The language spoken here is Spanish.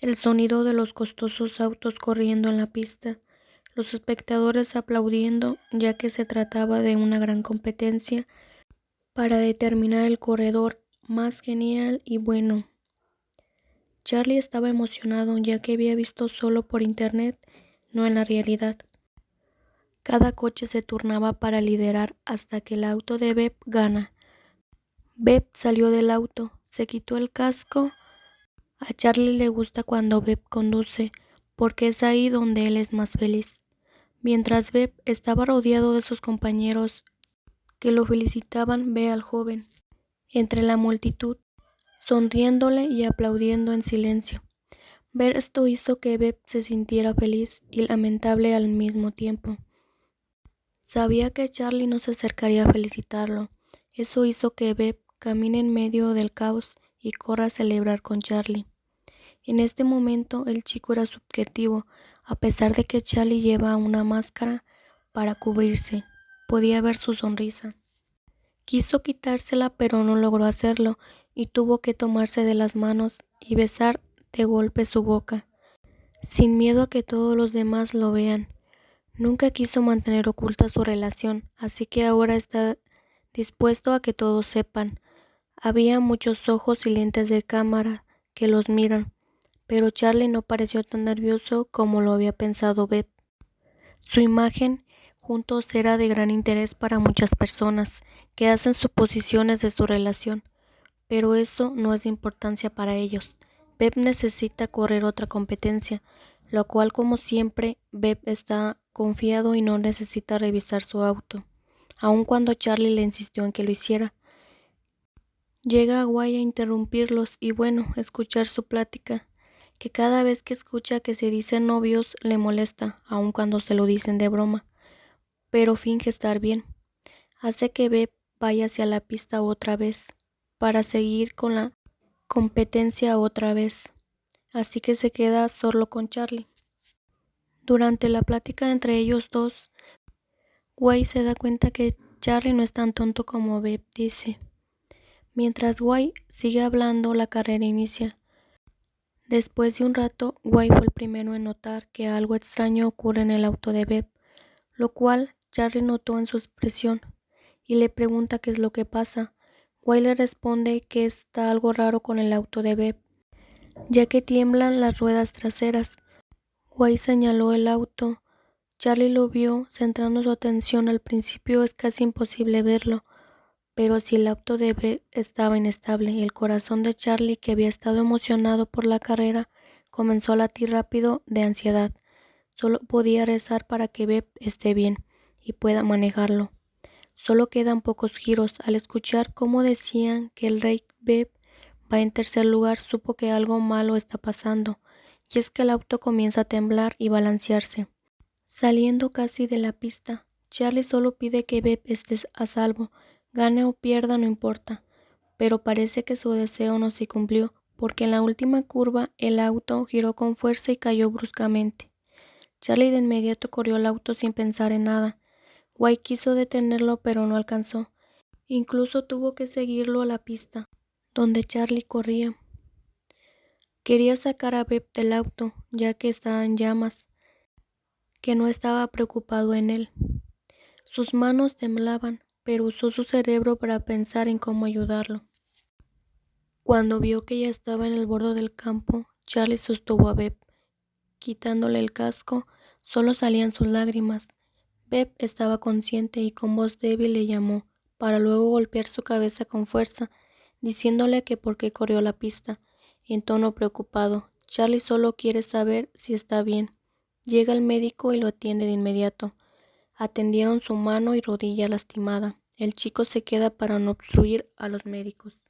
el sonido de los costosos autos corriendo en la pista, los espectadores aplaudiendo ya que se trataba de una gran competencia para determinar el corredor más genial y bueno. Charlie estaba emocionado ya que había visto solo por internet, no en la realidad. Cada coche se turnaba para liderar hasta que el auto de Beb gana. Beb salió del auto, se quitó el casco. A Charlie le gusta cuando Beb conduce, porque es ahí donde él es más feliz. Mientras Beb estaba rodeado de sus compañeros que lo felicitaban, ve al joven entre la multitud, sonriéndole y aplaudiendo en silencio. Ver esto hizo que Beb se sintiera feliz y lamentable al mismo tiempo. Sabía que Charlie no se acercaría a felicitarlo. Eso hizo que Beb camine en medio del caos y corra a celebrar con Charlie. En este momento el chico era subjetivo, a pesar de que Charlie lleva una máscara para cubrirse. Podía ver su sonrisa. Quiso quitársela pero no logró hacerlo y tuvo que tomarse de las manos y besar de golpe su boca, sin miedo a que todos los demás lo vean. Nunca quiso mantener oculta su relación, así que ahora está dispuesto a que todos sepan. Había muchos ojos y lentes de cámara que los miran, pero Charlie no pareció tan nervioso como lo había pensado Beb. Su imagen juntos era de gran interés para muchas personas que hacen suposiciones de su relación, pero eso no es de importancia para ellos. Beb necesita correr otra competencia, lo cual, como siempre, Beb está confiado y no necesita revisar su auto, aun cuando Charlie le insistió en que lo hiciera. Llega a Guay a interrumpirlos y escuchar su plática, que cada vez que escucha que se dicen novios le molesta, aun cuando se lo dicen de broma, pero finge estar bien. Hace que Beb vaya hacia la pista otra vez, para seguir con la competencia otra vez, así que se queda solo con Charlie. Durante la plática entre ellos dos, Guay se da cuenta que Charlie no es tan tonto como Beb dice. Mientras Guay sigue hablando, la carrera inicia. Después de un rato, Guay fue el primero en notar que algo extraño ocurre en el auto de Beb, lo cual Charlie notó en su expresión, y le pregunta qué es lo que pasa. Guay le responde que está algo raro con el auto de Beb, ya que tiemblan las ruedas traseras. Guay señaló el auto. Charlie lo vio, centrando su atención. Al principio es casi imposible verlo, pero si el auto de Beb estaba inestable, el corazón de Charlie, que había estado emocionado por la carrera, comenzó a latir rápido de ansiedad. Solo podía rezar para que Beb esté bien y pueda manejarlo. Solo quedan pocos giros. Al escuchar cómo decían que el rey Beb va en tercer lugar, supo que algo malo está pasando, y es que el auto comienza a temblar y balancearse. Saliendo casi de la pista, Charlie solo pide que Beb esté a salvo. Gane o pierda no importa, pero parece que su deseo no se cumplió, porque en la última curva el auto giró con fuerza y cayó bruscamente. Charlie de inmediato corrió al auto sin pensar en nada. Guay quiso detenerlo pero no alcanzó. Incluso tuvo que seguirlo a la pista, donde Charlie corría. Quería sacar a Beb del auto, ya que estaba en llamas, que no estaba preocupado en él. Sus manos temblaban, pero usó su cerebro para pensar en cómo ayudarlo. Cuando vio que ya estaba en el borde del campo, Charlie sostuvo a Beb. Quitándole el casco, solo salían sus lágrimas. Beb estaba consciente y con voz débil le llamó, para luego golpear su cabeza con fuerza, diciéndole que por qué corrió la pista. En tono preocupado, Charlie solo quiere saber si está bien. Llega el médico y lo atiende de inmediato. Atendieron su mano y rodilla lastimada. El chico se queda para no obstruir a los médicos.